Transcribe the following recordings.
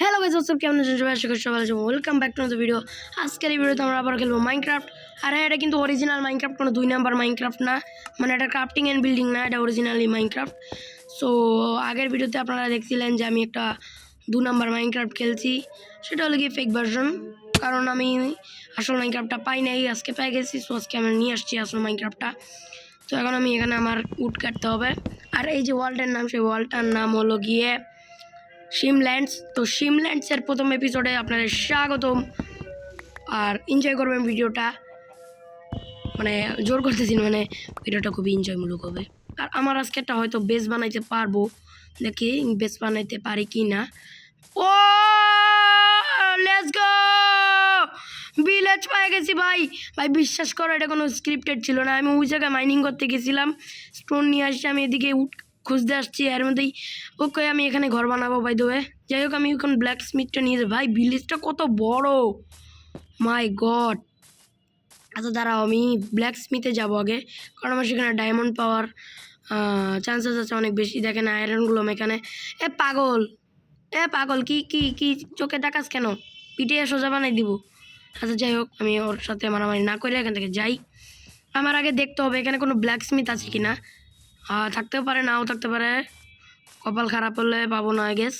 Hello guys WhatsApp কেমন আছেন সবাই? আশা করি সবাই ভালো আছেন। Welcome back to the video. আজকের এই ভিডিওতে আমরা আবার খেলবো মাইনক্রাফট। আর হ্যাঁ, এটা কিন্তু অরিজিনাল মাইনক্রাফট, কোনো 2 নাম্বার মাইনক্রাফট না, মানে এটা ক্রাফটিং অ্যান্ড বিল্ডিং না, এটা অরিজিনালি মাইনক্রাফট। সো আগের ভিডিওতে আপনারা দেখছিলেন যে আমি একটা 2 নাম্বার মাইনক্রাফট খেলছি, সেটা হলো গিয়ে ফেক ভার্সন, কারণ আমি আসল মাইনক্রাফটটা পাই নাই, আজকে পেয়ে গেছি। সো আজকে আমি নিয়ে আসছি আসল মাইনক্রাফটটা। তো এখন আমি এখানে আমার উড কাটতে হবে। আর এই যে ওয়ালটার নাম, সেই ওয়ালটার নাম হলো গিয়ে শিমল্যান্ডস। তো শিমল্যান্ডসের প্রথম এপিসোডে আপনাদের স্বাগতম, আর এনজয় করবেন ভিডিওটা। মানে জোর করতেছি, মানে ভিডিওটা খুবই এনজয়মূলক হবে। আর আমার আজকেরটা হয়তো বেস বানাইতে পারবো, দেখি বেস বানাইতে পারি কি না। ও লেটস গো, ভিলেজ পেয়ে গেছি ভাই। ভাই বিশ্বাস করো, এটা কোনো স্ক্রিপ্টেড ছিল না। আমি ওই জায়গায় মাইনিং করতে গেছিলাম, স্টোন নিয়ে আসছি, আমি এদিকে খুঁজতে আসছি, এর মধ্যেই ওকে আমি এখানে ঘর বানাবো বাই দ্য ওয়ে। যাই হোক, আমি এখন ব্ল্যাক স্মিথটা নিয়ে যাই। ভাই ভিলেজটা কত বড়, মাই গড। আচ্ছা দাঁড়াও, আমি ব্ল্যাক স্মিথে যাবো আগে, কারণ আমার সেখানে ডায়মন্ড পাওয়ার চান্সেস আছে অনেক বেশি। দেখেন আয়রনগুলো এখানে। এ পাগল, কি কি কি চোখে তাকাস কেন? পিঠে সোজা বানাই দিব। আচ্ছা যাই হোক, আমি ওর সাথে মারামারি না করে এখান থেকে যাই। আমার আগে দেখতে হবে এখানে কোনো ব্ল্যাক স্মিথ আছে কি না। থাকতেও পারে, নাও থাকতে পারে, কপাল খারাপ হলে পাবো না আই গেস।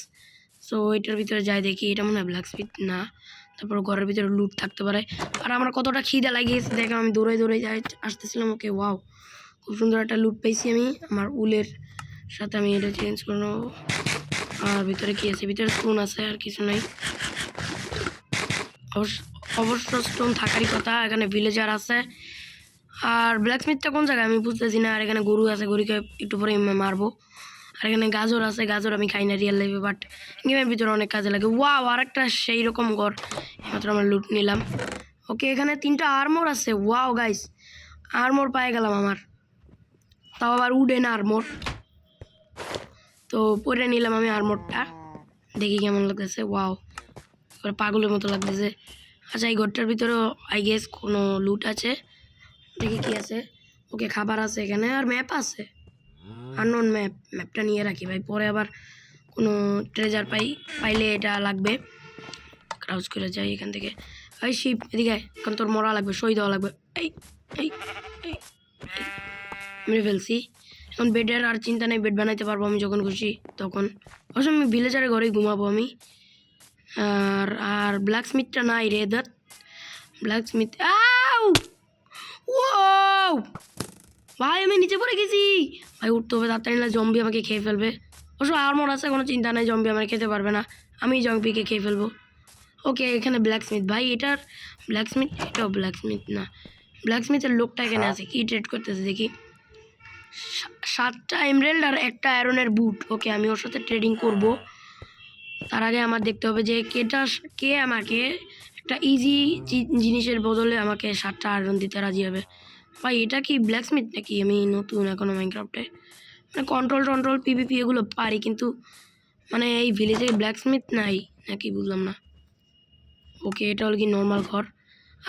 সো এটার ভিতরে যাই দেখি, এটা মনে হয় ব্ল্যাক স্মিথ না। তারপর ঘরের ভিতরে লুট থাকতে পারে। আর আমার কতটা খিদে লাগিয়েছে দেখো, আমি দৌড়ে দৌড়ে যাই আসতেছিলাম। ওকে ওয়াও, খুব সুন্দর একটা লুট পেয়েছি আমি আমার উলের সাথে। আমি এটা চেঞ্জ করে নেবো। আর ভিতরে কি আছে? ভিতরে স্টোন আছে, আর কিছু নাই। অবশ্য স্টোন থাকারই কথা, এখানে ভিলেজার আছে। আর ব্ল্যাক স্মিথটা কোন জায়গায় আমি বুঝতেছি না। আর এখানে গরু আছে, গরুকে একটু পরে মারবো। আর এখানে গাজর আছে, গাজর আমি খাই না রিয়েল লাইফে, বাট গেমের ভিতরে অনেক কাজে লাগে। ওয়াও, আর একটা সেই রকম ঘর মাত্র আমরা লুট নিলাম। ওকে, এখানে 3টা আর্মর আছে। ওয়াও গাইস, আর্মর পায়ে গেলাম আমার, তাও আবার উডেন আর্মর। তো পরে নিলাম আমি আর্মরটা, দেখি কেমন লাগতেছে। ওয়াও, পাগলের মতো লাগতেছে। আচ্ছা, এই ঘরটার ভিতরেও আই গেস কোনো লুট আছে, দেখি কি আছে। ওকে, খাবার আছে এখানে, আর ম্যাপ আছে, আননোন ম্যাপটা নিয়ে রাখি ভাই, পরে আবার কোনো ট্রেজার পাইলে এটা লাগবে। ক্রাউচ করে যাই এখান থেকে। ভাই শিপ এদিকে, এখন তোর মরা লাগবে, সই দেওয়া লাগবে। এই এই এই মেরে ফেলছি। এখন বেডের আর চিন্তা নেই, বেড বানাইতে পারবো আমি যখন খুশি তখন। অবশ্য আমি ভিলেজারের ঘরেই ঘুমাবো আমি। আর ব্ল্যাক স্মিথটা নাই রে, দাঁত ব্ল্যাক স্মিথ। ও ভাই, আমি নিচে পড়ে গেছি ভাই, উঠতে হবে তাড়াতাড়ি, না জম্বি আমাকে খেয়ে ফেলবে। অবশ্য আর্মর আছে, কোনো চিন্তা নেই, জম্বি আমার খেতে পারবে না, আমি জম্বিকে খেয়ে ফেলবো। ওকে, এখানে ব্ল্যাক স্মিথ ভাই, এটার ব্ল্যাক স্মিথ, এটাও ব্ল্যাক স্মিথ না। ব্ল্যাক স্মিথের লোকটা এখানে আছে, কি ট্রেড করতেছে দেখি। 7টা এমরেল্ড আর একটা আয়রনের বুট। ওকে, আমি ওর সাথে ট্রেডিং করব। তার আগে আমার দেখতে হবে যে কে আমাকে একটা ইজি জিনিসের বদলে আমাকে 7টা আয়রন দিতে রাজি হবে। ভাই এটা কি ব্ল্যাক স্মিথ নাকি? আমি নতুন এখনো মাইনক্রাফটে, মানে কন্ট্রোল পিভিপি এগুলো পারি, কিন্তু মানে এই ভিলেজে ব্ল্যাক স্মিথ নাই নাকি বুঝলাম না। ওকে, এটা হলো কি নর্মাল ঘর।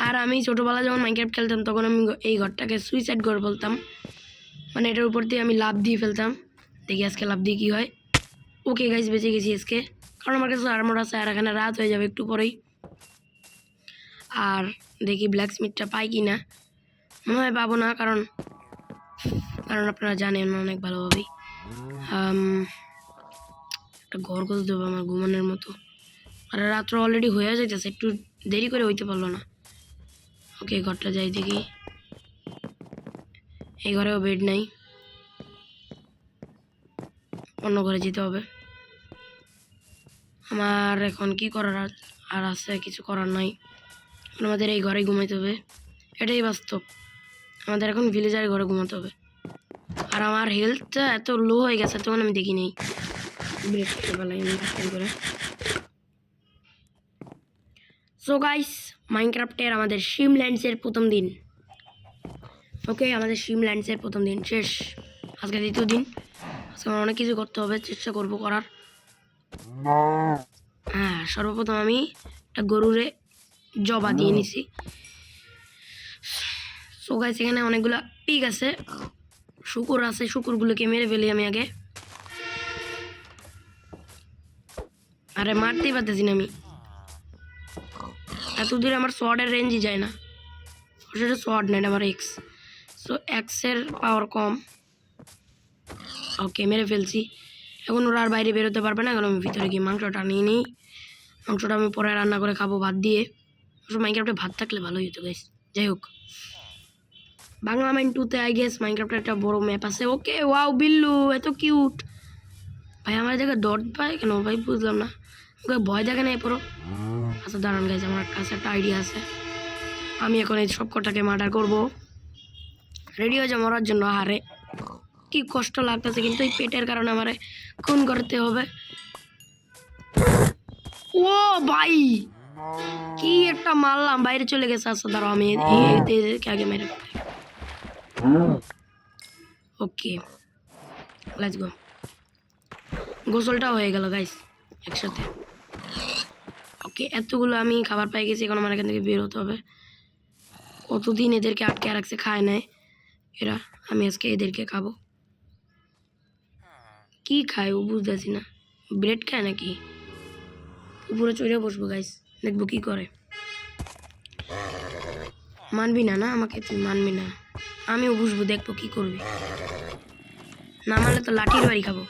আর আমি ছোটোবেলা যখন মাইনক্রাফট খেলতাম তখন আমি এই ঘরটাকে সুইসাইড ঘর বলতাম, মানে এটার উপর দিয়ে আমি লাফ দিয়ে ফেলতাম। দেখি আজকে লাফ দিয়ে কী হয়। ওকে গাইস, বেঁচে গেছি আজকে, কারণ আমার কাছে আর্মর আছে। আর এখানে রাত হয়ে যাবে একটু পরেই। আর দেখি ব্ল্যাক স্মিথটা পাই কি না, মনে হয় পাবো না, কারণ আপনারা জানেন অনেক ভালোভাবেই। একটা ঘর খুঁজতে হবে আমার ঘুমানোর মতো। আর রাত্র অলরেডি হয়ে যাইতেছে, একটু দেরি করে হইতে পারলো না। ওকে, ঘরটা যাই দেখি। এই ঘরেও বেড নাই, অন্য ঘরে যেতে হবে আমার। এখন কি করার আর আছে? কিছু করার নাই, আমাদের এই ঘরেই ঘুমাইতে হবে, এটাই বাস্তব। আমাদের এখন ভিলেজার ঘরে ঘুমাতে হবে। আর আমার হেলথটা এত লো হয়ে গেছে, তখন আমি দেখি নেই ব্রেক করতে পারলাম করে। সো গাইস, মাইনক্রাফটের আমাদের শিমল্যান্ডসের প্রথম দিন। ওকে, আমাদের শিমল্যান্ডসের প্রথম দিন শেষ, আজকে 2য় দিন। আজকে আমার অনেক কিছু করতে হবে, চেষ্টা করবো করার। হ্যাঁ, সর্বপ্রথম আমি একটা গরুরে জবা দিয়ে নিছি। সো গাইস, এখানে অনেকগুলো পিগ আছে, শুকুর আছে, শুকুরগুলোকে মেরে ফেলি আমি আগে। আরে মারতেই পারতেছি না আমি, এত দূরে আমার সোয়ার্ডের রেঞ্জই যায় না। সেটা সোয়ার্ড না, এটা আমার এক্স, সো এক্সের পাওয়ার কম। ওকে মেরে ফেলছি। এখন ওরা আর বাইরে বেরোতে পারবে না, এখন আমি ভিতরে গিয়ে মাংসটা নিয়ে নিই। মাংসটা আমি পরে রান্না করে খাবো ভাত দিয়ে। মাইনক্রাফটে ভাত থাকলে ভালোই হতো গাইস। যাই হোক, বাংলা মাইন 2-তে আই গেস মাইনক্রাফটের একটা বড় ম্যাপ আছে। ওকে ওয়াও বিল্লু এত কিউট। ভাই আমার জায়গায় ডট পায় কেন ভাই বুঝলাম না, ওকে ভয় দেখে নেই পুরো। আচ্ছা দাঁড়ান গাইস, আমার কাছে একটা আইডিয়া আছে। আমি এখন এই সব কটাকে মার্ডার করবো। রেডি হয়ে যা মরার জন্য। আরে কি কষ্ট লাগতেছে, কিন্তু এই পেটের কারণে আমার খুন করতে হবে। ও ভাই কি একটা মারলাম, বাইরে চলে গেছে। আচ্ছা দাঁড়াও আমি এদেরকে আগে মেরে ফেলি। Okay let's go. গোসলটাও হয়ে গেল গাইস একসাথে। ওকে এতগুলো আমি খাবার পাই গেছি, এখন আমার এখান থেকে বের হতে হবে। কতদিন এদেরকে আটকে রাখছে, খায় নাই এরা। আমি আজকে এদেরকে খাবো। কি খায় ও বুঝতেছি না, ব্রেড খায় নাকি? উপরে চড়ে বসবো গাইস, দেখবো কি করে। মানবি না না আমাকে, তুই মানবি না, আমিও বুঝবো, দেখবো কি করবি। না মানলে তো লাঠির বাড়ি খাবো।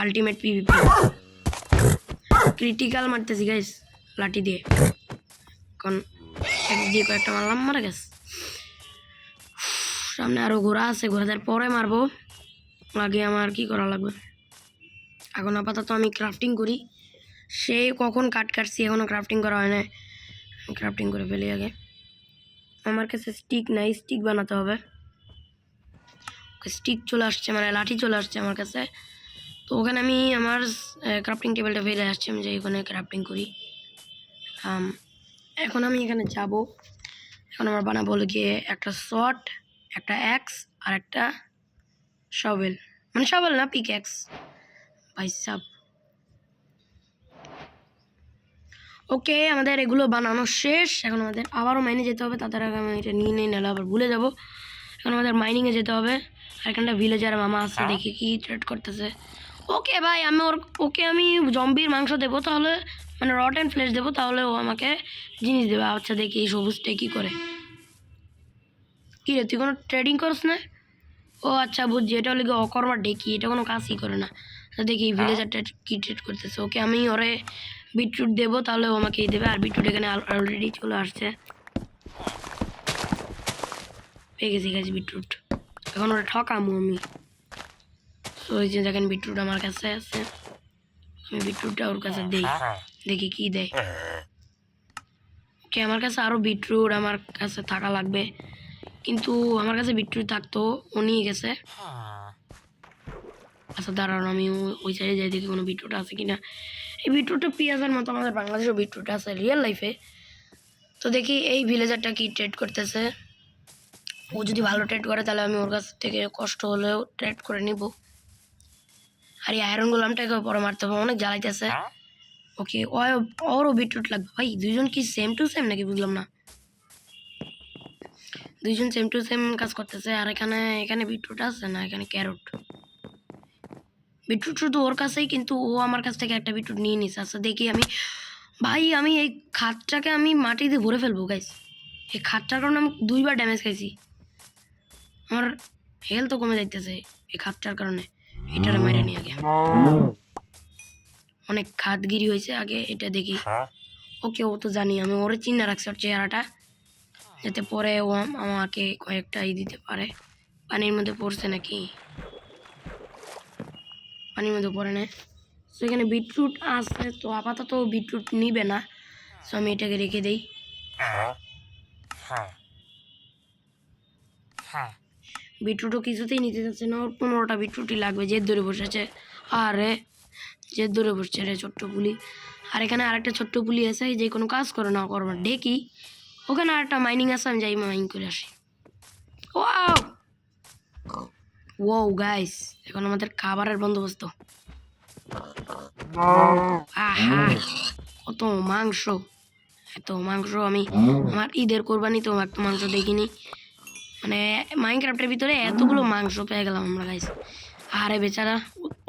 আলটিমেট পিভিপি ক্রিটিক্যাল মারতেছি গাইস লাঠি দিয়ে। এখন এক দিয়ে কয়েকটা মারলাম, মারা গেছে। সামনে আরো ঘোড়া আছে, ঘোড়াদের পরে মারবো। আগে আমার কি করা লাগবে, এখন আপাতত আমি ক্রাফটিং করি। সে কখন কাটছি, এখনও ক্রাফটিং করা হয় না। ক্রাফটিং করে ফেলি আগে। আমার কাছে স্টিক নাই, স্টিক বানাতে হবে। স্টিক চলে আসছে, মানে লাঠি চলে আসছে আমার কাছে। তো ওখানে আমি আমার ক্রাফটিং টেবিলটা ফেলে আসছি, আমি যাই ওখানে ক্রাফটিং করি। এখন আমি এখানে যাব। এখন আমার বানাবো গিয়ে একটা শর্ট, একটা অ্যাক্স আর একটা শভেল, মানে শভেল না পিক অ্যাক্স ভাই সাব। ওকে আমাদের এগুলো বানানো শেষ। এখন আমাদের আবারও মাইনে যেতে হবে, তাদের আগে আমি এটা নিয়ে নাহলে আবার ভুলে যাব। এখন আমাদের মাইনিংয়ে যেতে হবে। আর এখানটা ভিলেজার মামা আসছে, দেখি কি ট্রেড করতেছে। ওকে ভাই আমি ওকে আমি জম্বির মাংস দেবো, তাহলে মানে রট অ্যান্ড ফ্লেশ দেবো, তাহলে ও আমাকে জিনিস দেবে। আচ্ছা দেখি এই সবুজটা কী করে। কী রে তুই কোনো ট্রেডিং করস না? ও আচ্ছা বুঝছি, এটা হলে অকর্মার ডেকি, এটা কোনো কাজই করে না। দেখি ভিলেজারটা কী ট্রেড করতেছে। ওকে আমি ওরে বিটরুট দেবো, তাহলে ও আমাকেই দেবে। আর বিটরুট এখানে অলরেডি চলে আসছে, পেয়ে গেছি গেছি বিটরুট। এখন ওরা ঠকামো আমি। তো ওই যে দেখেন বিটরুট আমার কাছে আছে, আমি বিটরুটটা ওর কাছে দিই, দেখি কি দেয়। ওকে আমার কাছে আরও বিটরুট আমার কাছে থাকা লাগবে, কিন্তু আমার কাছে বিটরুট থাকতো, ও নিয়ে গেছে। আচ্ছা দাঁড়ানো আমি ওই সাইডে যাই, দেখি কোনো বিটরুট আছে কিনা। এই বিটরুটটা পেঁয়াজের মতো আমাদের বাংলাদেশেও বিটরুট আছে রিয়েল লাইফে। তো দেখি এই ভিলেজারটা কি ট্রেড করতেছে। ও যদি ভালো ট্রেড করে তাহলে আমি ওর কাছ থেকে কষ্ট হলেও ট্রেড করে নিব। আর এই আয়রন গোলামটাকে পরে মারতে হবে, অনেক জ্বালাইতেছে। ওকে ওরও বিটরুট লাগবে। ভাই দুইজন কি সেম টু সেম নাকি বুঝলাম না, দুইজন সেম টু সেম কাজ করতেছে। আর এখানে বিটরুট আছে না, এখানে ক্যারট। বিটরুট শুধু ওর কাছেই, কিন্তু ও আমার কাছ থেকে একটা বিটরুট নিয়ে নিছে। আচ্ছা দেখি আমি, ভাই আমি এই খাতটাকে আমি মাটি দিয়ে ভরে ফেলবো গাইস। এই খাতটার কারণে আমি 2বার ড্যামেজ খাইছি, আমার হেলথও কমে যাইতেছে এই খাতটার কারণে। এটারে মাইরে নি আগে, অনেক খাতগিরি হয়েছে আগে, এটা দেখি। ওকে ও তো জানি, আমি ওরে চিন্তা রাখছি ওর চেহারাটা, যাতে পরে ও আমাকে কয়েকটা দিতে পারে। পানির মধ্যে পড়ছে নাকি, পানির মধ্যে পড়ে না। তো এখানে বিটরুট আছে, তো আপাতত বিটরুট নিবে না, তো আমি এটাকে রেখে দিই। বিটরুটও কিছুতেই নিতে যাচ্ছে না, ওর 15টা বিটরুটই লাগবে, জেদ ধরে বসেছে। আরে জেদ ধরে বসছে রে ছোট্ট পুলি। আর এখানে আরেকটা ছোট্ট পুলি আছে, যে কোনো কাজ করে না করবার ডেকি। ওখানে আরেকটা মাইনিং আছে, আমি যাই মাইনিং করে আসি। ওয়াও ওয়াও গাইস, এখন আমাদের খাবারের বন্দোবস্ত। আহা কত মাংস, এত মাংস আমি আমার ঈদের কোরবানিতেও এত মাংস দেখিনি। মানে মাইনক্রাফটের ভিতরে এতগুলো মাংস পেয়ে গেলাম আমরা গাইস। আরে বেচারা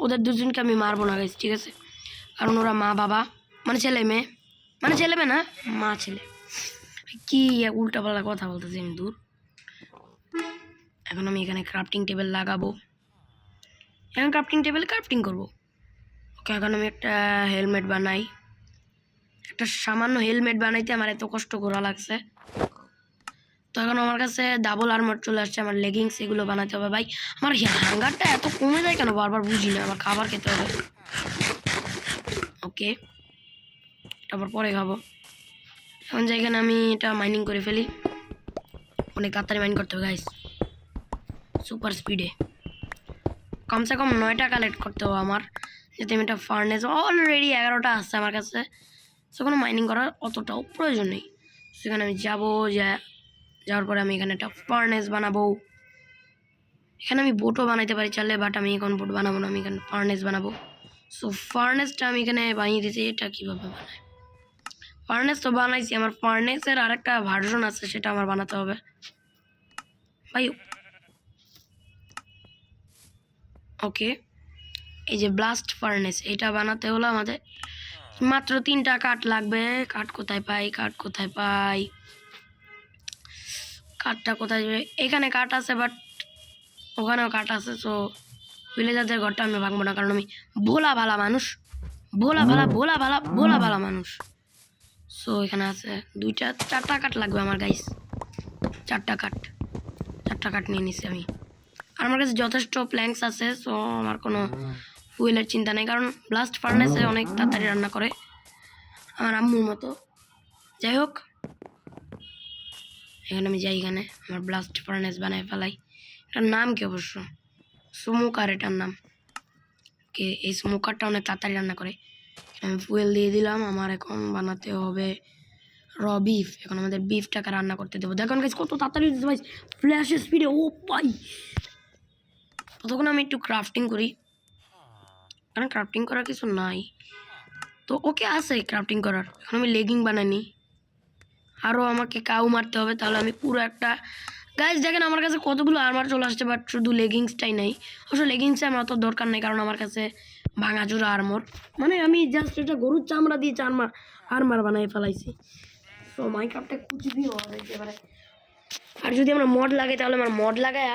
ওদের দুজনকে আমি মারবো না গাইস, ঠিক আছে। কারণ ওরা মা বাবা মানে ছেলে মেয়ে না মা ছেলে কি উল্টাপাল্টা কথা বলতেছি আমি দূর। এখন আমি এখানে ক্রাফটিং টেবিল লাগাবো, এখন ক্রাফটিং টেবিল ক্রাফটিং করবো। ওকে এখন আমি একটা হেলমেট বানাই, একটা সামান্য হেলমেট বানাইতে আমার এত কষ্ট করা লাগছে। তো এখন আমার কাছে ডাবল আর্মার চলে আসছে, আমার লেগিংস এগুলো বানাতে হবে। ভাই আমার হাঙ্গারটা এত কমে যায় কেন বারবার বুঝি না, আমার খাবার খেতে হবে। ওকে তারপর পরে খাবো। এখন যেখানে আমি এটা মাইনিং করে ফেলি, অনেক তাড়াতাড়ি মাইন করতে হবে গাইস, সুপার স্পিডে। কমসে কম 9টা কালেক্ট করতে হবে আমার, যাতে আমি একটা ফার্নেস, অলরেডি 11টা আসছে আমার কাছে, সেখানে মাইনিং করার অতটাও প্রয়োজন নেই। সেখানে আমি যাবো, যাওয়ার পরে আমি এখানে একটা ফার্নেস বানাবো। এখানে আমি বোটও বানাইতে পারি চাইলে, বাট আমি এখন বোট বানাবো না, আমি এখানে ফার্নেস বানাবো। সো ফার্নেসটা আমি এখানে বানিয়ে দিয়েছি। এটা কীভাবে বানাই? ফার্নেস তো বানাইছি, আমার ফার্নেসের আরেকটা ভার্সন আছে, সেটা আমার বানাতে হবে ভাই। ওকে এই যে ব্লাস্ট ফার্নেস, এটা বানাতে হলো আমাদের মাত্র 3টা কাঠ লাগবে। কাঠ কোথায় পাই? কাঠটা কোথায় যাবে? এখানে কাঠ আছে, বাট ওখানেও কাঠ আছে। সো ভিলেজারদের ঘরটা আমি ভাঙবো না, কারণ আমি ভোলা ভালা মানুষ, ভোলা ভালা মানুষ। সো এখানে আছে 4টা কাঠ লাগবে আমার গাইস, 4টা কাঠ নিয়ে নিছি আমি। আর আমার কাছে যথেষ্ট প্ল্যাঙ্কস আছে, সো আমার কোনো ফুয়েলের চিন্তা নেই, কারণ ব্লাস্ট ফার্নেসে অনেক তাড়াতাড়ি রান্না করে আমার আম্মুর মতো। যাই হোক এখানে আমি যাই, এখানে আমার ব্লাস্ট ফার্নেস বানায় ফেলাই। এটার নাম কি অবশ্য স্মোকার, এটার নাম। ওকে এই স্মোকারটা অনেক তাড়াতাড়ি রান্না করে। আমি ফুয়েল দিয়ে দিলাম। আমার এখন বানাতে হবে বিফ। এখন আমাদের বিফটাকে রান্না করতে দেবো। দেখুন গাইস কত তাড়াতাড়ি দিতে ভাই, ফ্ল্যাশের স্পিডে। ও ভাই ততক্ষণ আমি একটু ক্রাফটিং করি, কারণ ক্রাফটিং করার কিছু নাই তো। ওকে আছে ক্রাফটিং করার। এখন আমি লেগিং বানাইনি, আরও আমাকে কাউ মারতে হবে, তাহলে আমি পুরো একটা গাইস দেখেন আমার কাছে কতগুলো আর্মার চলে আসছে, বাট শুধু লেগিংসটাই নাই। অবশ্য লেগিংসে আমার অত দরকার নেই, কারণ আমার কাছে ভাঙাচোরা আর্মর, মানে আমি জাস্ট এটা গরুর চামড়া দিয়ে আর্মার বানাই ফেলাইছি। তো মাইনক্রাফটে কুছ ভি হওয়া যাইতে পারে। আর যদি আমরা মড লাগাই, তাহলে আমার মড লাগায়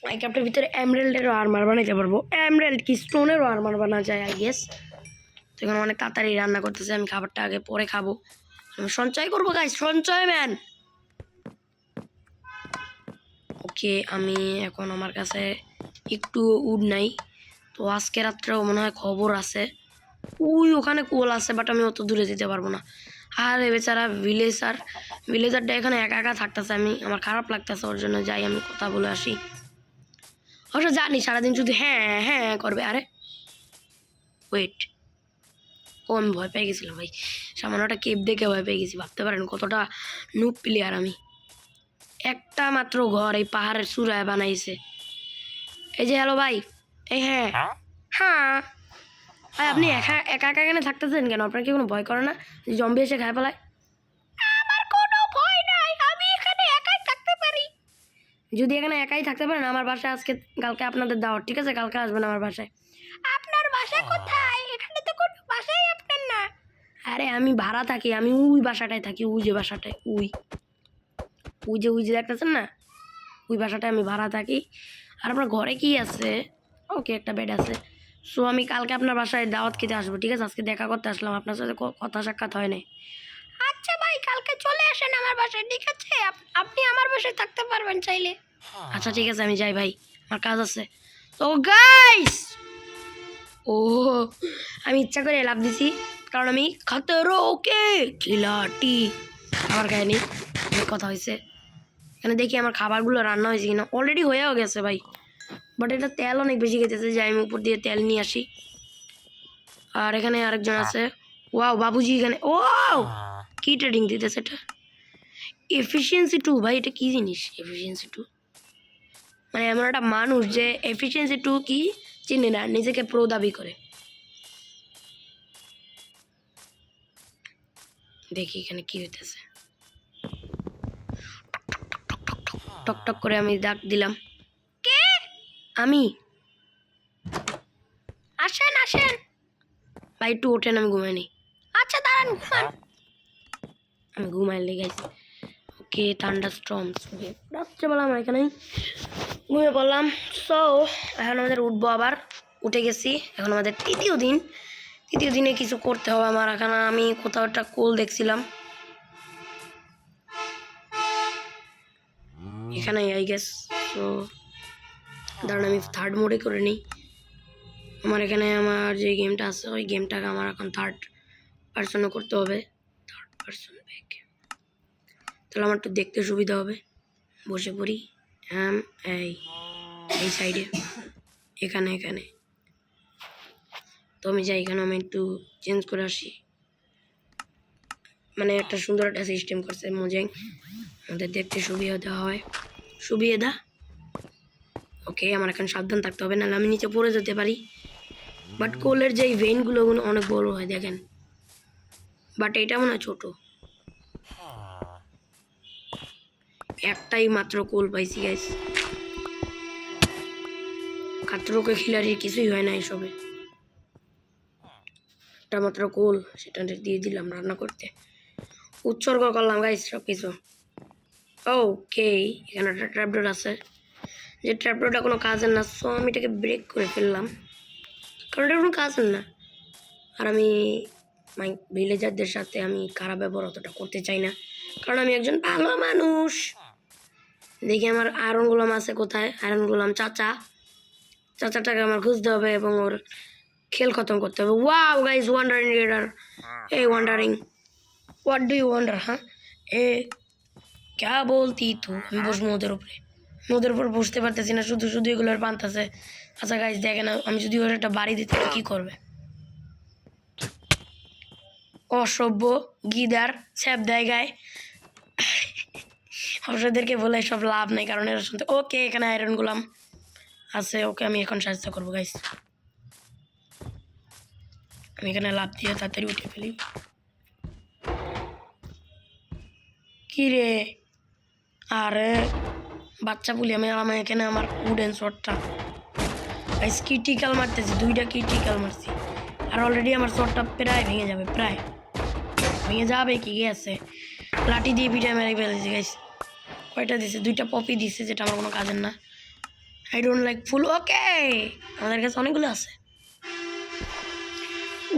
মাইনক্রাফটের ভিতরে এমরাল্ডেরও আর্মার বানাইতে পারবো। এমরাল্ড কি স্টোনেরও আর্মার বানা যায় আই গেস। তো এখানে অনেক তাড়াতাড়ি রান্না করতেছে, আমি খাবারটা আগে পরে খাবো। আমি সঞ্চয় করবো গাইস, সঞ্চয় ম্যান। ওকে আমি এখন আমার কাছে একটু উড নাই, তো আজকে রাত্রেও মনে হয় খবর আছে। ওখানে কোল আছে, বাট আমি অত দূরে যেতে পারবো না। আর বেচারা ভিলেজারটা এখানে একা একা থাকতেছে, আমার খারাপ লাগতেছে ওর জন্য। যাই আমি কথা বলে আসি। অবশ্য জানি সারাদিন শুধু হ্যাঁ হ্যাঁ করবে। আরে ওয়েট, আমি ভয় পেয়ে গেছিলাম ভাই, সামান্য একটা কেপ দেখে ভয় পেয়ে গেছি। ভাবতে পারেন কতটা নুব প্লেয়ার আমি। একটা মাত্র ঘর এই পাহাড়ের চূড়ায় বানাইছে। এই যে হ্যালো ভাই, এই হ্যাঁ হ্যাঁ ভাই, আপনি একা একা এখানে থাকতেছেন কেন? আপনার কি কোনো ভয় করে না জম্বি এসে খায় ফেলায়? আমার কোনো ভয় নাই, আমি এখানে একাই থাকতে পারি। যদি এখানে একাই থাকতে পারেন, আমার বাসায় কালকে আপনাদের দাওয়াত, ঠিক আছে? কালকে আসবেন আমার বাসায়। আপনার বাসা কোথায়? এখানে তো কোনো বাসাই আপনার না। আরে আমি ভাড়া থাকি, আমি ওই বাসাটায় থাকি, ওই যে বাসাটায়, ওই যে দেখতেছেন না, ওই বাসাটায় আমি ভাড়া থাকি। আর আপনার ঘরে কি আছে? ওকে একটা বেড আছে। সো আমি কালকে আপনার বাসায় দাওয়াত খেতে আসবো, ঠিক আছে? আজকে দেখা করতে আসলাম, আপনার সাথে কথা সাক্ষাৎ হয় নাই। আচ্ছা ভাই কালকে চলে আসেন আমার বাসায়, ঠিক আছে? আপনি আমার বাসায় থাকতে পারবেন চাইলে। আচ্ছা ঠিক আছে আমি যাই ভাই, আমার কাজ আছে। তো গাইস আমি ইচ্ছা করে লাভ দিছি, কারণ আমি ওকে খিলাটি খাবার খাইনি, অনেক কথা হয়েছে। এখানে দেখি আমার খাবারগুলো রান্না হয়েছে কিনা। অলরেডি হয়েও গেছে ভাই, বাট এটা তেল অনেক বেশি খেতেছে, যাই আমি উপর দিয়ে তেল নিয়ে আসি। আর এখানে আরেকজন আছে। ওয়াও বাবুজি এখানে, ও কি ট্রেডিং দিতেছে এটা? এফিসিয়েন্সি 2 ভাই, এটা কি জিনিস এফিসিয়েন্সি 2? মানে এমন একটা মানুষ যে এফিসিয়েন্সি 2 কি চিনে না, নিজেকে প্রো দাবি করে। দেখি এখানে কি হইতেছে। টক টক করে আমি ডাক দিলাম। আমি আসেন আসেন ভাই একটু ওঠেন, আমি ঘুমাই নি। আচ্ছা দাঁড়ান, ঘুমান। আমি ঘুমাইলে গেছি। ওকে, থান্ডারস্টর্মস। ওকে, রাত্রেবেলা আমরা এখানেই ঘুমিয়ে পড়লাম। সো এখন আমাদের উঠবো আবার। উঠে গেছি, এখন আমাদের তৃতীয় দিন। তৃতীয় দিনে কিছু করতে হবে আমার। এখানে আমি কোথাও একটা কোল দেখছিলাম, এখানে আই গেস। তো দাঁড়ান, আমি থার্ড মোডে করে নিই। আমার এখানে আমার যে গেমটা আছে ওই গেমটাকে আমার এখন থার্ড পার্সনও করতে হবে। থার্ড পার্সন ব্যাক, তাহলে আমার একটু দেখতে সুবিধা হবে। বসে পড়ি। এই এই সাইডে, এখানে এখানে। তো আমি যাই, এখানে আমি একটু চেঞ্জ করে আসি। মানে একটা সুন্দর একটা সিস্টেম করছে মোজেং, আমাদের দেখতে সুবিধা হয়, সুবিধা। ওকে, আমার এখন সাবধান থাকতে হবে, নাহলে আমি নিচে পড়ে যেতে পারি। বাট কোলের যে ভেইনগুলো অনেক বড় হয় দেখেন, বাট এটা মনে হয় ছোট। একটাই মাত্র কোল পাইছি গাইস। খাতরোকে খিলাড়ির কিছুই হয় না এসবে। একটা মাত্র কোল, সেটা দিয়ে দিলাম রান্না করতে, উৎসর্গ করলাম গাইস সব কিছু। ওকে, এখানে একটা ট্র্যাপডোর আছে, যে ট্র্যাপডোরটা কোনো কাজের না। সো আমি এটাকে ব্রেক করে ফেললাম, কারণ এটা কোনো কাজের না। আর আমি ভিলেজারদের সাথে আমি খারাপ ব্যবহার অতটা করতে চাই না, কারণ আমি একজন ভালো মানুষ। দেখি আমার আয়রন গোলাম আছে কোথায়। আয়রন গোলাম চাচাটাকে আমার খুঁজতে হবে এবং ওর খেল খতম করতে হবে। Wow guys, wandering trader. এই wandering, what do you wonder? হ্যাঁ, এ ক্যা বলতি তু? আমি বসবো ওদের উপরে, ওদের উপর বসতে পারতেছি না, শুধু শুধু এগুলোর পান্তাছে। আচ্ছা গাইস দেখেন, আমি যদি ওর একটা বাড়ি দিতে কি করবে? অসভ্য গিদার ছ্যাপ দেয় গায়ে। অবশ্যদেরকে বলে সব লাভ নেই, কারণ এরা শুনতে। ওকে, এখানে আয়রন গোলাম আছে। ওকে, আমি এখন সাহায্য করবো গাইস। আমি এখানে লাভ দিয়ে তাড়াতাড়ি উঠে ফেলি। কি রে? আরে বাচ্চা পুলি, আমি এখানে আমার উডেন শটটা গাইস ক্রিটিক্যাল মারতেছি, দুইটা ক্রিটিক্যাল মারছি। আর অলরেডি আমার শটটা প্রায় ভেঙে যাবে, প্রায় ভেঙে যাবে। কি গেছে, লাঠি দিয়ে পিঠে মেরে ফেলেছি গাইস। কয়টা দিছে? দুইটা পপি দিছে, যেটা আমার কোনো কাজের না। আই ডোন্ট লাইক ফুল। ওকে, আমাদের কাছে অনেকগুলো আছে।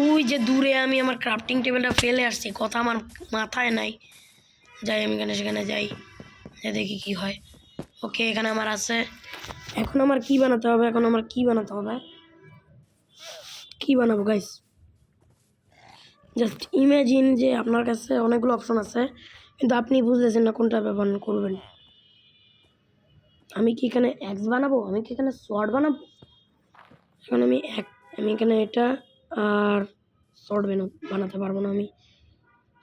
ওই যে দূরে আমি আমার ক্রাফটিং টেবিলটা ফেলে আসছি, কথা আমার মাথায় নাই। যাই আমি এখানে, সেখানে যাই, দেখি কি হয়। ওকে, এখানে আমার আছে। এখন আমার কি বানাতে হবে? কি বানাবো গাইস? জাস্ট ইমাজিন যে আপনার কাছে অনেকগুলো অপশন আছে, কিন্তু আপনি বুঝতেছেন না কোনটা ব্যবহার করবেন। আমি কি এখানে এক্স বানাবো? আমি কি এখানে শর্ট বানাবো? এখন আমি এখানে এটা আর শর্ট বানাতে পারবো না আমি।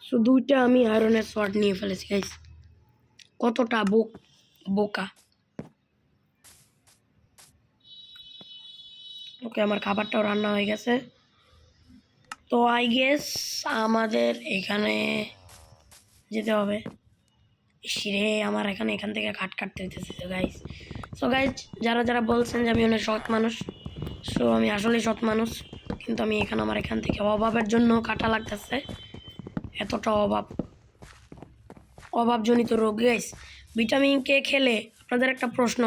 সো দুইটা আমি আয়রনের শর্ট নিয়ে ফেলেছি গাইস। কতটা বোকা। ওকে, আমার খাবারটাও রান্না হয়ে গেছে। তো আই গেস আমাদের এখানে যেতে হবে। সিরে আমার এখান থেকে কাটতে হইতেছে গাইস। সো গাইস, যারা বলছেন যে আমি অনেক সৎ মানুষ, সো আমি আসলে সৎ মানুষ, কিন্তু আমি আমার এখান থেকে অভাবের জন্য কাটা লাগতেছে। এতটা অভাবজনিত রোগ গাইস। ভিটামিন কে খেলে, আপনাদের একটা প্রশ্ন,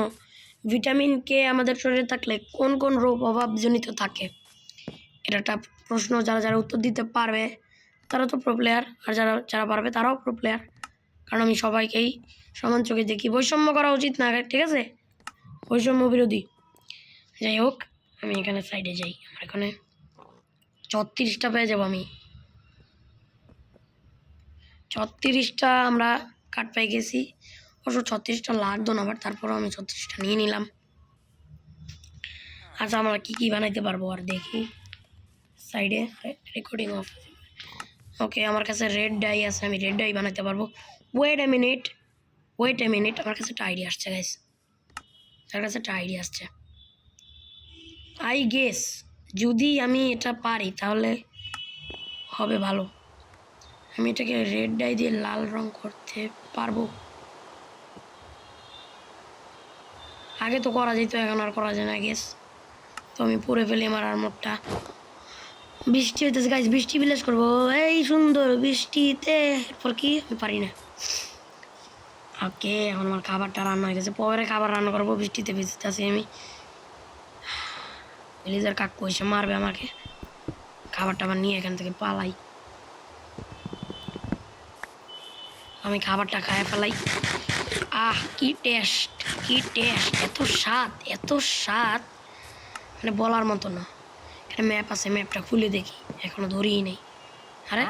ভিটামিন কে আমাদের শরীরে থাকলে কোন কোন রোগ অভাবজনিত থাকে? এটা একটা প্রশ্ন। যারা উত্তর দিতে পারবে তারা তো প্রো প্লেয়ার, আর যারা পারবে তারাও প্রো প্লেয়ার, কারণ আমি সবাইকেই সমান চোখে দেখি। বৈষম্য করা উচিত না, ঠিক আছে? বৈষম্য বিরোধী। যাই হোক, আমি এখানে সাইডে যাই। আমার এখানে 34টা পেয়ে যাবো আমি। 34টা আমরা কাট পেয়ে গেছি। অবশ্য 36টা লাগতো না, বাট তারপরেও আমি 36টা নিয়ে নিলাম। আচ্ছা, আমরা কি বানাইতে পারবো আর দেখি সাইডে। Recording of. ওকে, আমার কাছে রেড ডাই আছে, আমি রেড ডাই বানাইতে পারবো। ওয়েট এ মিনিট, আমার কাছে একটা আইডিয়া আসছে গাইস। আই গেস যদি আমি এটা পারি তাহলে হবে ভালো। আমি এটাকে রেড ডাই দিয়ে লাল রং করতে পারবো। আগে তো করা যেত, এখন আর করা যায় না গেস। তো আমি পরে ফেলি আমার আর্মরটা। বৃষ্টি হইতেছে গাইস, বৃষ্টি ভিলেজ করবো, এই সুন্দর বৃষ্টিতে। এরপর কি আমি পারি না। ওকে, এখন আমার খাবারটা রান্না হয়ে গেছে, পরে খাবার রান্না করবো। বৃষ্টিতে ভিজতেছি আমি, ভিলেজার কাকু এসে মারবে আমাকে। খাবারটা আবার নিয়ে এখান থেকে পালাই, আমি খাবারটা খায় ফেলাই। আহ কি টেস্ট, কি টেস্ট, এত স্বাদ, এত স্বাদ, মানে বলার মতো না। এখানে ম্যাপ আছে, ম্যাপটা খুলে দেখি, এখনো ধরিই নেই। আরে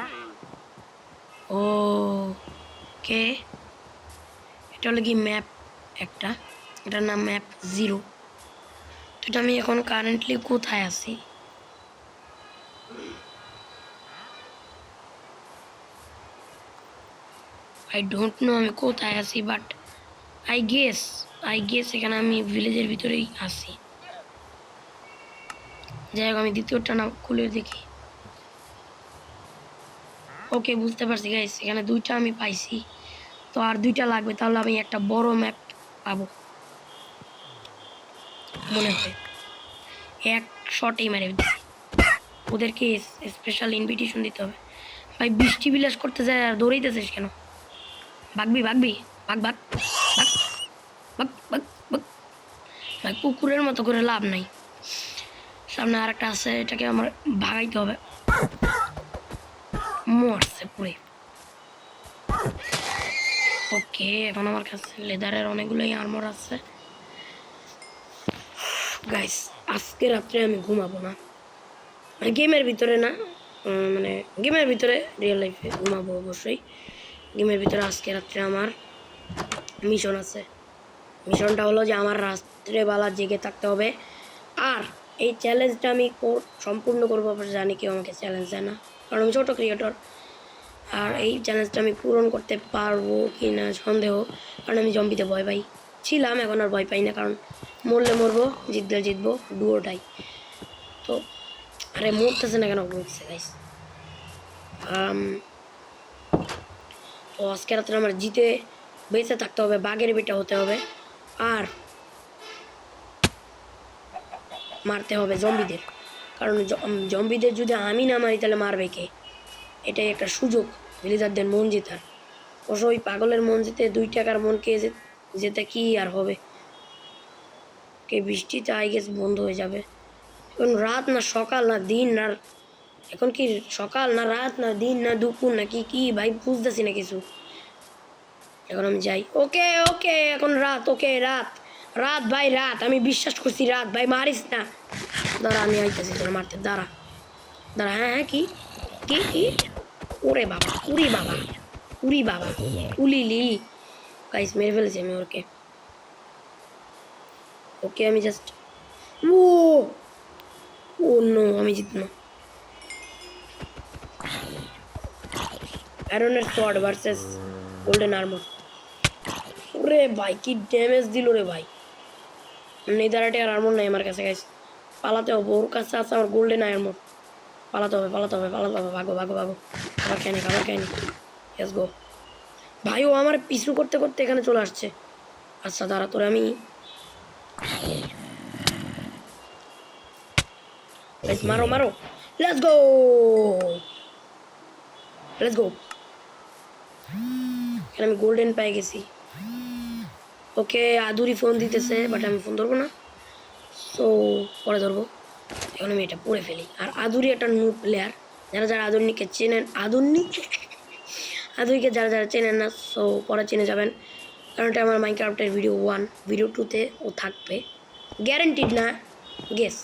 ও কে, এটা হলো কি ম্যাপ একটা, এটার নাম ম্যাপ 0। তো এটা আমি এখন কারেন্টলি কোথায় আছি? আই ডোন্ট নো আমি কোথায় আছি, বাট আই গেস এখানে আমি ভিলেজের ভিতরেই আছি। যাই হোক, আমি দ্বিতীয়টা নাম খুলে দেখি। ওকে, বুঝতে পারছি গাইস, এখানে 2টা আমি পাইছি, তো আর 2টা লাগবে, তাহলে আমি একটা বড় ম্যাপ পাবো মনে হয়। এক শটেই মেরে দিচ্ছি, ওদেরকে স্পেশাল ইনভিটেশন দিতে হবে। ভাই বৃষ্টি বিলাস করতে যায় আর দৌড়াইতেছিস কেন? ভাগবি ভাগবি, ভাগ ভাগ ভাগ ভাগ ভাগ ভাগ। ভাই কুকুরের মতো করে লাভ নাই, সামনে আর একটা আছে, এটাকে আমার ভাগাইতে হবে। মরছে পুরে। ওকে, এখন আমার কাছে লেদারের অনেকগুলোই আর্মর আছে। গাইস, আজকে রাত্রে আমি ঘুমাবো না, মানে গেমের ভিতরে না, মানে গেমের ভিতরে রিয়েল লাইফে ঘুমাবো অবশ্যই। গেমের ভিতরে আজকে রাত্রে আমার মিশন আছে। মিশনটা হলো যে আমার রাত্রেবেলা জেগে থাকতে হবে, আর এই চ্যালেঞ্জটা আমি সম্পূর্ণ করবো। জানি কেউ আমাকে চ্যালেঞ্জ দেয় না, কারণ আমি ছোটো ক্রিয়েটর। আর এই চ্যালেঞ্জটা আমি পূরণ করতে পারবো কি না সন্দেহ, কারণ আমি জম্বিতে ভয় পাই ছিলাম, এখন আর ভয় পাই না, কারণ মরলে মরবো, জিতলে জিতবো, ডুয়োটাই। তো আরে মরতেছে না কেন? মরতেছে গাইস। তো আজকে রাত্রে আমার জিতে বেঁচে থাকতে হবে, বাঘের বেটা হতে হবে, আর মারতে হবে জম্বিদের। কারণ জম্বিদের যদি আমি না মারি তাহলে মারবে কে? এটাই একটা সুযোগ ভিলেজারদের মন জেতার। অবশ্য ওই পাগলের মন জিতে 2 টাকার মন কে যেতে কি আর হবে? কে বৃষ্টিতে আই গেস বন্ধ হয়ে যাবে। এখন রাত না সকাল না দিন না, এখন কি সকাল না রাত না দিন না দুপুর না কি ভাই বুঝতেছি না কিছু। এখন আমি যাই। ওকে ওকে, এখন রাত। ওকে রাত, রাত ভাই রাত, আমি বিশ্বাস করছি রাত ভাই, মারিস না। দাঁড়া, আমি আইতেছি তোর মারতে, দাঁড়া দাঁড়া। হ্যাঁ হ্যাঁ, কি কি কি? ওরে বাবা, উরি বাবা, উরি বাবা, উলিলি গাইস, মেরে ফেলেছি আমি ওকে। ওকে আমি জাস্ট, ও ও নো, আমি জিতলাম। আয়রনের সোয়ার্ড ভার্সেস গোল্ডেন আর্মর। ওরে ভাই কি ড্যামেজ দিল রে ভাই। নেদারাটে আর আর্মর নাই আমার কাছে গাইস, পালাতে হবে। ওর কাছে আছে আমার গোল্ডেন আর্মর, পালাতে হবে পালাতে হবে পালাতে হবে। ভাগো ভাগো ভাগো, খাবার খায়নি খাবার খায়নি। লেটস গো ভাই, ও আমার পিছু করতে করতে এখানে চলে আসছে। আচ্ছা দাঁড়া, তোরে আমি মারো মারো। Let's go let's go. এখানে আমি গোল্ডেন পেয়ে গেছি। ওকে, আদুরি ফোন দিতেছে, বাট আমি ফোন ধরবো না, সো পরে ধরবো। এখন আমি এটা পড়ে ফেলি। আর আদুরি একটা নুব প্লেয়ার, যারা যারা আদুর্নিকে চেনেন, আদুরিকে যারা যারা চেনেন না, সো পরে চিনে যাবেন, কারণ এটা আমার মাইনক্রাফটের ভিডিও 1, ভিডিও 2তে ও থাকবে, গ্যারেন্টিড না, গেস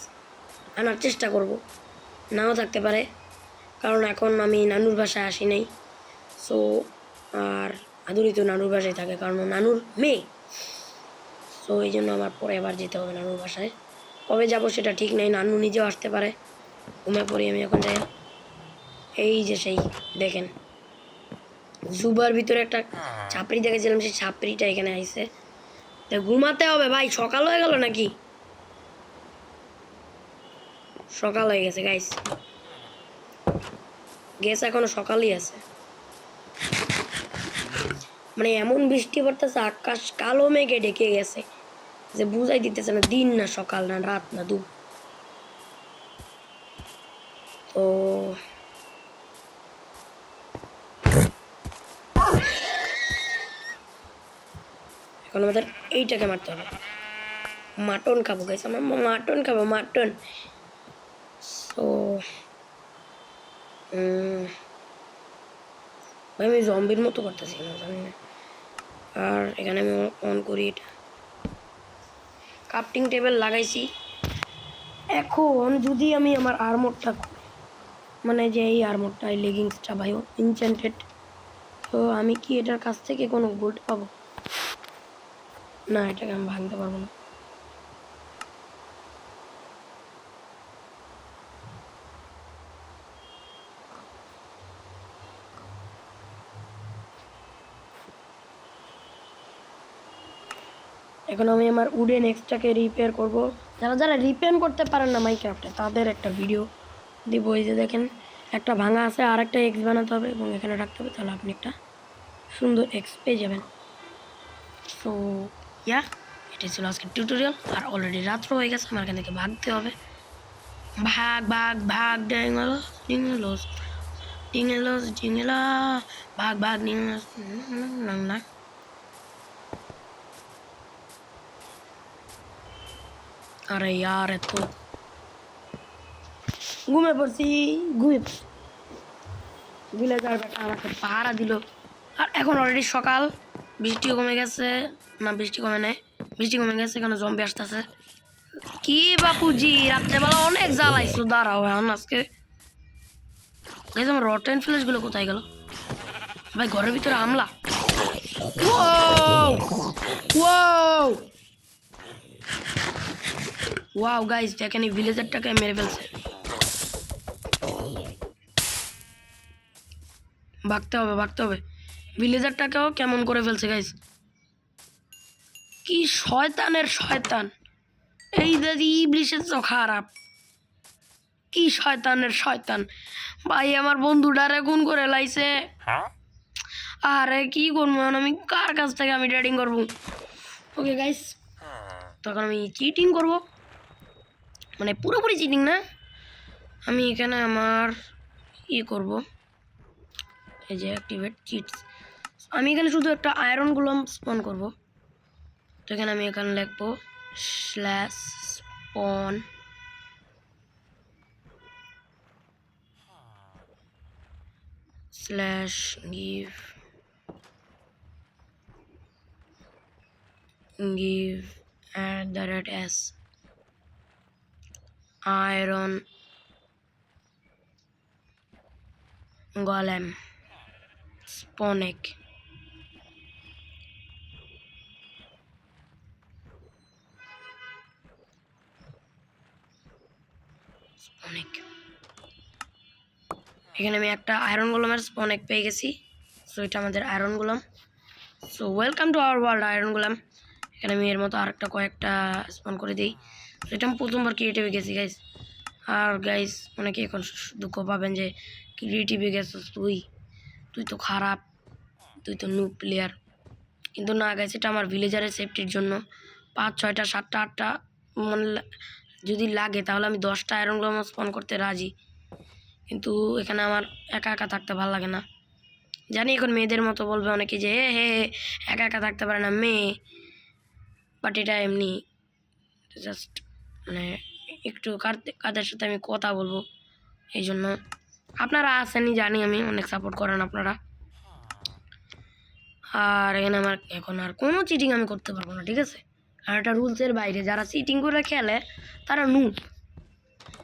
আনার চেষ্টা করব, নাও থাকতে পারে, কারণ এখন আমি নানুর বাসায় আসি নাই। সো আর আদুরি তো নানুর বাসায় থাকে, কারণ ও নানুর মেয়ে। সো এই জন্য আমার পরে আবার যেতে হবে নানুর বাসায়। কবে যাব সেটা ঠিক নেই, নানু নিজেও আসতে পারে। ঘুমে পড়ি আমি এখন যাই। এই যে সেই দেখেন, জুবার ভিতরে একটা ছাপড়ি দেখেছিলাম, সেই ছাপড়িটা এখানে আইছে। তো ঘুমাতে হবে ভাই, সকাল হয়ে গেল নাকি? সকাল হয়ে গেছে গাইস, গেছে এখনো সকালই আছে। মানে এমন বৃষ্টি পড়তেছে, আকাশ কালো মেঘে ঢেকে গেছে যে বুঝাই দিতেছে না দিন না সকাল না রাত না দুপুর। তো এখন আমাদের এইটাকে মারতে হবে। মাটন খাবো গাইস, আমরা মাটন খাবো, মাটন। সো আমি জম্বির মতো করতেছি না, জানি না। আর এখানে আমি অন করি এটা, ক্রাফটিং টেবিল লাগাইছি। এখন যদি আমি আমার আর্মরটা, মানে যে এই আর্মরটা, এই লেগিংসটা ভাই ইনচেন্টেড, তো আমি কি এটার কাছ থেকে কোনো গোল্ড পাবো? না, এটাকে আমি ভাঙতে পারবো না। এখন আমি আমার উডেন এক্সটাকে রিপেয়ার করব। যারা যারা রিপেয়ার করতে পারেন না মাইনক্রাফটে, তাদের একটা ভিডিও দিব। এই যে দেখেন, একটা ভাঙা আছে, আর একটা এক্স বানাতে হবে এবং এখানে রাখতে হবে, তাহলে আপনি একটা সুন্দর এক্স পেয়ে যাবেন। সো ইয়া, এটাই ছিল আজকের টিউটোরিয়াল। আর অলরেডি রাত্র হয়ে গেছে, আমার এখান থেকে ভাগতে হবে। ভাগ ভাগ ভাগ, ডিঙ্গেলস ডিঙ্গেলস ডিঙ্গেলস ডিঙ্গেলা, ভাগ ভাগ ডিঙ্গেলস না। আরে ইয়ার এত ঘুমিয়ে পড়ছি, ঘুমিয়ে পড়ছি। ভিলেজার বেটা আমাকে পাহারা দিল। আর এখন অলরেডি সকাল, বৃষ্টিও কমে গেছে। না, বৃষ্টি কমে নাই, বৃষ্টি কমে গেছে, এখানে জম্বি আসতেছে। কি বাপুজি, রাত্রেবেলা অনেক জ্বালাইছো, দাঁড়াও এখন আজকে। আমার রটেন ফ্লেশগুলো কোথায় গেল ভাই? ঘরের ভিতরে হামলা। ওয়াও ওয়াও গাইস, দেখেন এই ভিলেজারটাকে মেরে ফেলছে। ভাগতে হবে, ভাগতে হবে। ভিলেজারটাকেও কেমন করে ফেলছে গাইস। কি শয়তানের শয়তান, এই দাদি ইবলিশের তো খারাপ। কি শয়তানের শয়তান ভাই, আমার বন্ধুটারে খুন করে লাইছে। আরে কি করবো আমি, কার কাছ থেকে আমি ট্রেডিং করবো? ওকে গাইস, তখন আমি চিটিং করব, মানে পুরোপুরি চিটিং না। আমি এখানে আমার করব, এই যে অ্যাক্টিভেট চিটস। আমি এখানে শুধু একটা আয়রন গোলেম স্পন করব। তো এখানে আমি এখানে লিখবো স্ল্যাশ স্পন slash give @ s iron golem spawn egg। এখানে আমি একটা আয়রন গোলেমের স্পন এগ পেয়ে গেছি। সো এটা আমাদের iron golem. So welcome to our world iron golem. এখানে আমি এর মতো আরেকটা কয়েকটা স্পন করে দিই। তো এটা আমি প্রথমবার ক্রিয়েটিভে গেছি গাইস। আর গাইস, অনেকে এখন দুঃখ পাবেন যে ক্রিয়েটিভে গেছিস তুই তো খারাপ, তুই তো নুব প্লেয়ার। কিন্তু না গাইস, এটা আমার ভিলেজারের সেফটির জন্য 5, 6টা, 7টা, 8টা মনে যদি লাগে তাহলে আমি 10টা আয়রন গোলেম স্পন করতে রাজি। কিন্তু এখানে আমার একা একা থাকতে ভালো লাগে না। জানি এখন মেয়েদের মতো বলবে অনেকে যে হে একা একা থাকতে পারে না মেয়ে, বাট এটা এমনি জাস্ট মানে একটু কাদের সাথে আমি কথা বলবো, এই জন্য। আপনারা আসেনি জানি, আমি অনেক সাপোর্ট করেন আপনারা। আর এখানে আমার এখন আর কোনো চিটিং আমি করতে পারবো না, ঠিক আছে? আর এটা রুলসের বাইরে, যারা চিটিং করে খেলে তারা নুব।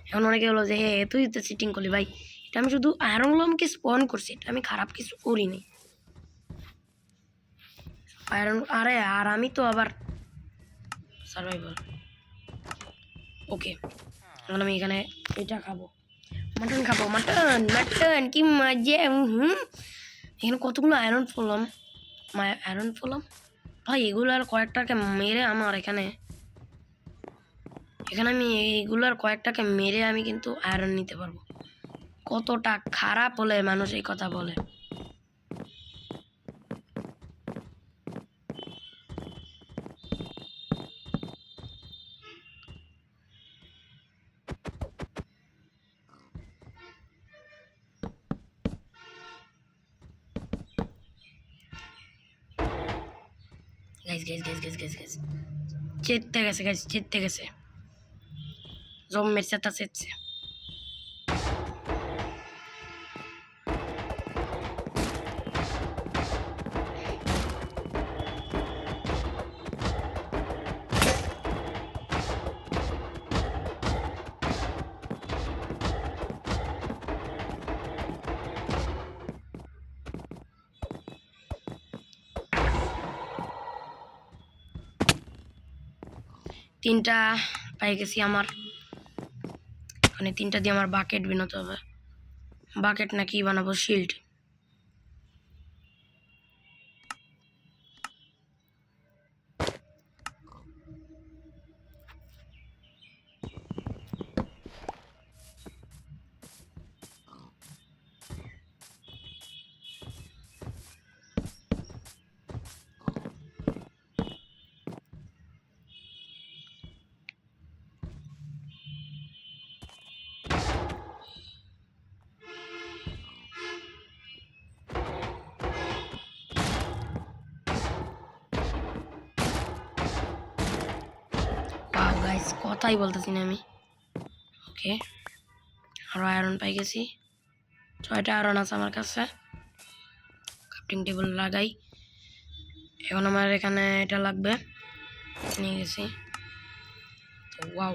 এখন অনেকে বলো যে হে তুই তো চিটিং করলি ভাই, এটা আমি শুধু আয়রন গোলেমকে স্পন করছি, এটা আমি খারাপ কিছু করিনি। আয়রন, আরে আর আমি তো আবার সার্ভাইভাল। ওকে, এখন আমি এখানে এটা খাবো, মাটন খাবো, মাটন মাটন, কি মজা। এখানে কতগুলো আয়রন ফলাম, আয়রন ফলাম ভাই। এগুলো আর কয়েকটাকে মেরে আমার এখানে আমি এইগুলোর কয়েকটাকে মেরে আমি কিন্তু আয়রন নিতে পারবো। কতটা খারাপ হলে মানুষ এই কথা বলে। গাইস চেতে গেছে গাইস, চেতে গেছে, জম্মের চেতা চেতছে। তিনটা পাই গেছি আমার, মানে তিনটা দিয়ে আমার বাকেট বানাতে হবে। বাকেট না কি বানাবো, শিল্ড। গাইস কথাই বলতেছি না আমি। ওকে, আরো আয়রন পাই গেছি, 6টা আয়রন আছে আমার কাছে। ক্রাফটিং টেবিল লাগাই। এখন আমার এখানে এটা লাগবে, নিয়ে গেছি। তো ওয়াও,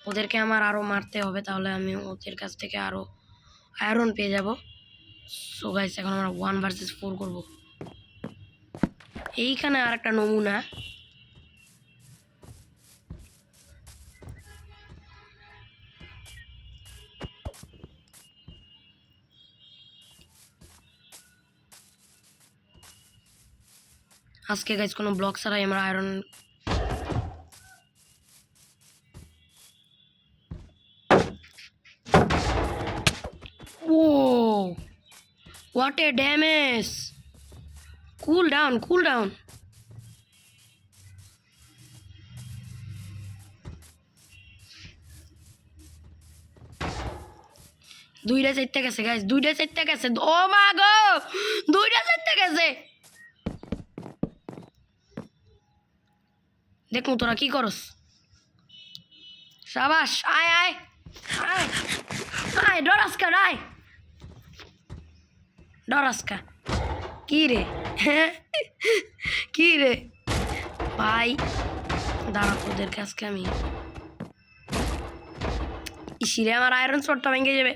ওদেরকে আমার আরো মারতে হবে, তাহলে আমি ওদের কাছ থেকে আরো আয়রন পেয়ে যাব। সো গাইস এখন আমরা 1 ভার্সেস 4 করব। এইখানে আর একটা নমুনা, আজকে গাইস কোনো ব্লক ছাড়াই আমরা iron. Oh what a damage! Cool down, cool down. দুইটা চারটে গেছে গাইস, দুইটা চারটে গেছে। ও মা গো, দুইটা চারটে গেছে। দেখুন তোরা কি করস। সাবাস, আয় আয় আয় আয়, ডরাসকা আয়, ডরাসকা। কি রে কি রে ভাই, দাঁড়া তোদের কাছকে আমি। ইসিরে আমার আয়রন শটটা ভেঙে যাবে।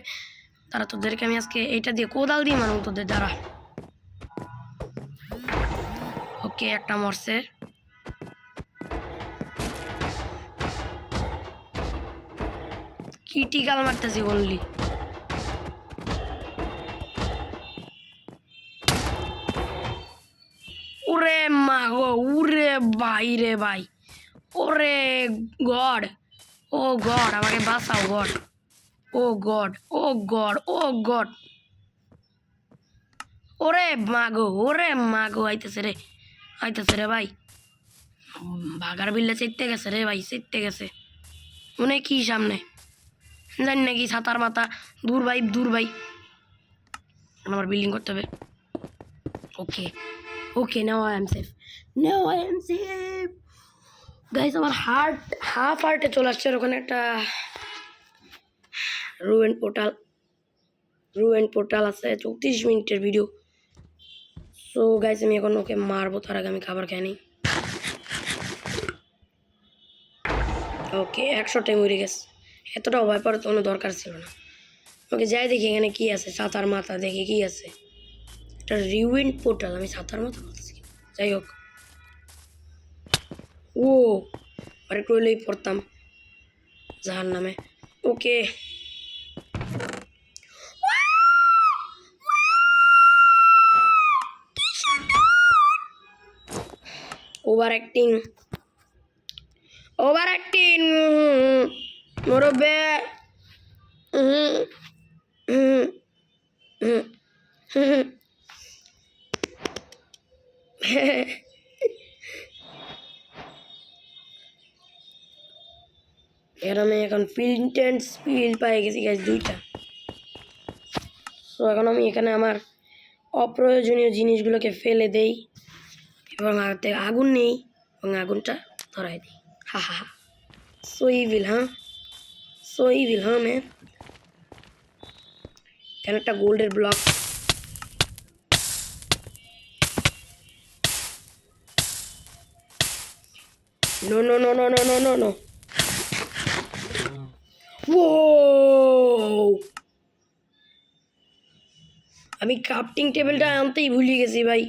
তারা তোদেরকে আমি আজকে এইটা দিয়ে কোদাল দিয়ে মারব তোদের দ্বারা। ওকে, একটা মরছে। ক্রিটিক্যাল মারতেছি অনলি। ওরে মা গো, উরে ভাই রে ভাই, ওরে গড, ও গড, আমাকে বাঁচাও গড, ও গড, ও গড, ও গড। ওরে মাগো, ওরে মাগো, আইতেছে রে, আইতেছে রে ভাই। বাগার বিল্লা চেতে গেছে রে ভাই, চেতে গেছে। মনে কি সামনে জানি নাকি ছাতার মাথা। দূর ভাই, দূর ভাই, আমার বিল্ডিং করতে হবে। Okay okay, now I am safe, now I am safe. Guys আমার হাফ হার্টে চলে আসছে। ওখানে একটা রুয়েন্ট পোর্টাল আছে, 34 মিনিটের ভিডিও। সো গাইস আমি এখন ওকে মারবো, তার আগে আমি খাবার খাই নি। ওকে, 100টাই মরে গেছে। এতটাও ভয় পাওয়ার কোনো দরকার ছিল না। ওকে যাই দেখি এখানে কি আছে। ছাতার মাথা দেখি কি আছে। এটা রুয়েন্ট পোর্টাল, আমি ছাতার মাথা বলতেছি। যাই হোক, ও আরেকটু হলেই পড়তাম জাহার নামে। ওকে, ওভার অ্যাক্টিং, ওভার অ্যাক্টিং মুরব্বে। এর আমি এখন ইন্টেন্স ফিল পাই গেছি গাইস, 2টা। সো এখন আমি এখানে আমার অপ্রয়োজনীয় জিনিসগুলোকে ফেলে দেই। এবং আগুন নেই এবং আগুনটা ধরাই দিই। হা হা হা, সো ইভিল, হ্যাঁ সো ইভিল, হ্যাঁ ম্যান। কেন একটা গোল্ডের block, no no no no no no no no, ও আমি ক্রাফটিং টেবিলটা আনতেই ভুলে গেছি ভাই।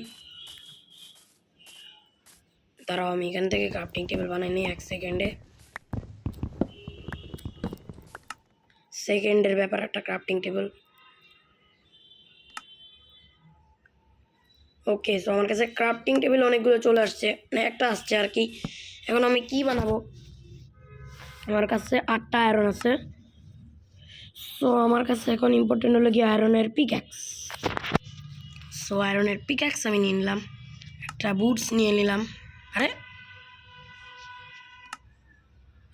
দাঁড়াও, আমি এখান থেকে ক্রাফটিং টেবিল বানাই নিই 1 সেকেন্ডে। সেকেন্ডের ব্যাপার, একটা ক্রাফটিং টেবিল। ওকে, সো আমার কাছে ক্রাফটিং টেবিল অনেকগুলো চলে আসছে, মানে একটা আসছে আর কি। এখন আমি কি বানাবো? আমার কাছে 8টা আয়রন আছে। সো আমার কাছে এখন ইম্পর্টেন্ট হলো কি আয়রনের পিক্যাক্স। সো আয়রনের পিক্যাক্স আমি নিয়ে নিলাম, একটা বুটস নিয়ে নিলাম। আরে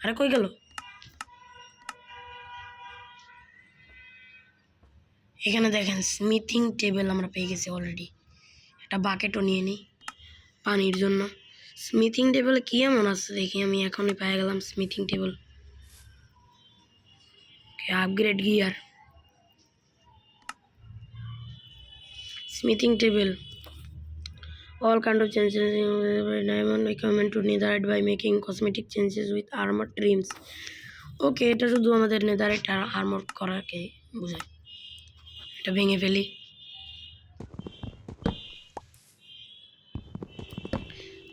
আরে কই গেল? এখানে দেখেন স্মিথিং টেবিল আমরা পেয়ে গেছি অলরেডি। একটা বাকেটও নিয়ে নিই পানির জন্য। স্মিথিং টেবিলে কী এমন আছে দেখি, আমি এখনই পেয়ে গেলাম smithing table. Upgrade gear, smithing table, all kind of changes in diamond equipment to netherite by making cosmetic changes with armor trims. ওকে, এটা শুধু আমাদের নেদারাইট আর আর্মর করাকে বোঝায়। এটা ভেঙে ফেলি।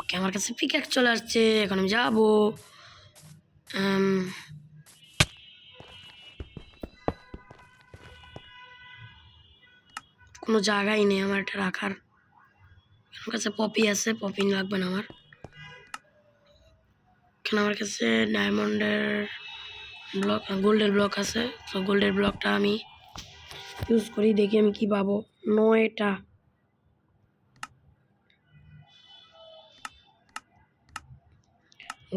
ওকে, আমার কাছে পিক্যাক্স চলে আসছে। এখন আমি যাবো, কোনো জায়গাই নেই আমার এটা রাখার। আমার কাছে পপি আছে, পপি লাগবে না আমার। এখানে আমার কাছে ডায়মন্ডের ব্লক, গোল্ডের ব্লক আছে। তো গোল্ডের ব্লকটা আমি ইউজ করি, দেখি আমি কি পাবো। 9টা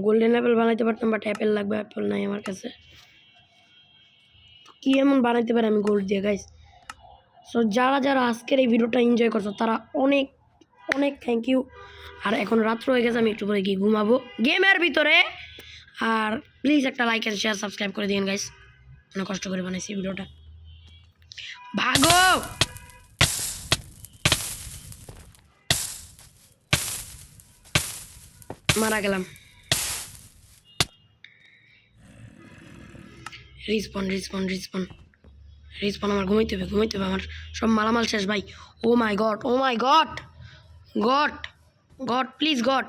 গোল্ডেন অ্যাপেল বানাইতে পারতাম, বাট অ্যাপেল লাগবে, অ্যাপেল নাই আমার কাছে। কি এমন বানাইতে পারি আমি গোল্ড দিয়ে গাইস? সো যারা যারা আজকের এই ভিডিওটা এনজয় করছো তারা অনেক অনেক থ্যাংক ইউ। আর এখন রাত্র হয়ে গেছে, আমি একটু পরে গিয়ে ঘুমাবো গেমের ভিতরে। আর প্লিজ একটা লাইক আর শেয়ার সাবস্ক্রাইব করে দিন গাইস, অনেক কষ্ট করে বানাইছি ভিডিওটা। ভাগো, মারা গেলাম। রিসপন রিসপন রিসপন রিসপন, আমার ঘুমাইতে হবে, ঘুমাইতে হবে। আমার সব মালামাল শেষ ভাই। Oh my god, oh my god, god god please god,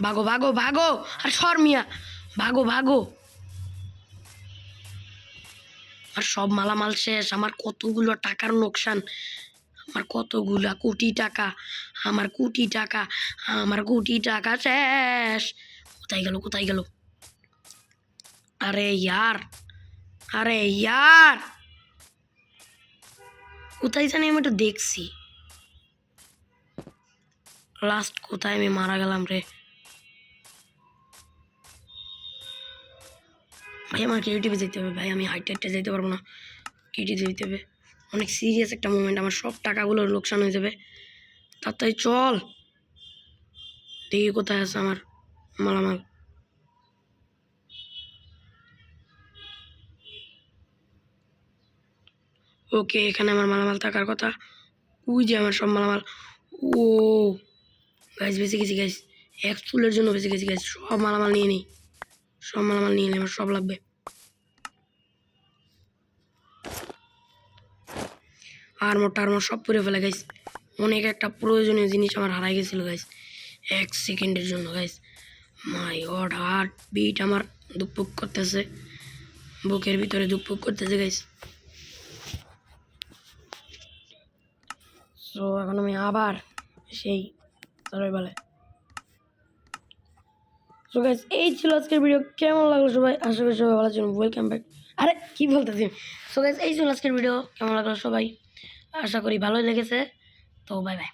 ভাগো ভাগো ভাগো। আর শর্মিয়া, ভাগো ভাগো। আর সব মালামাল শেষ, আমার কতগুলো টাকার নোকসান, আমার কতগুলা কোটি টাকা, আমার কোটি টাকা, আমার কোটি টাকা শেষ। কোথায় গেল, কোথায় গেল? আরে ইয়ার, আরে ইয়ার, কোথায় জানি আমি একটু দেখছি। লাস্ট কোথায় আমি মারা গেলাম রে ভাই? আমার ক্রিয়েটিভে যেতে হবে ভাই, আমি হাইটে যেতে পারবো না, ক্রিয়েটিভে যেতে হবে। অনেক সিরিয়াস একটা মুভমেন্ট, আমার সব টাকাগুলো লোকসান হয়ে যাবে। তাড়াতাড়ি চল, দেখি কোথায় আছে আমার মালামাল। ওকে, এখানে আমার মালামাল থাকার কথা। ওই যে আমার সব মালামাল। ও গাইস, বেঁচে গেছি গাইস, এক চুলের জন্য বেঁচে গেছি গাইস। সব মালামাল নিয়ে নিই, সব মালামাল নিয়ে নিই, আমার সব লাগবে। আর্মর টার্মর সব পুড়ে ফেলে গাইস। অনেক একটা প্রয়োজনীয় জিনিস আমার হারাই গেছিলো গাইস 1 সেকেন্ডের জন্য গাইস। মাই গড, হার্ট বিট আমার দুপুক করতেছে, বুকের ভিতরে দুপুক করতেছে গাইস। সো এখন আমি আবার সেই বলে। সো গাইস, এই ছিল আজকের ভিডিও। কেমন লাগলো সবাই? আশা করি সবাই ভালো ছিলেন। Welcome back. আরে কি বলতেছি? সো গাইস, এই ছিল আজকের ভিডিও। কেমন লাগলো সবাই? আশা করি ভালোই লেগেছে। তো বাই বাই।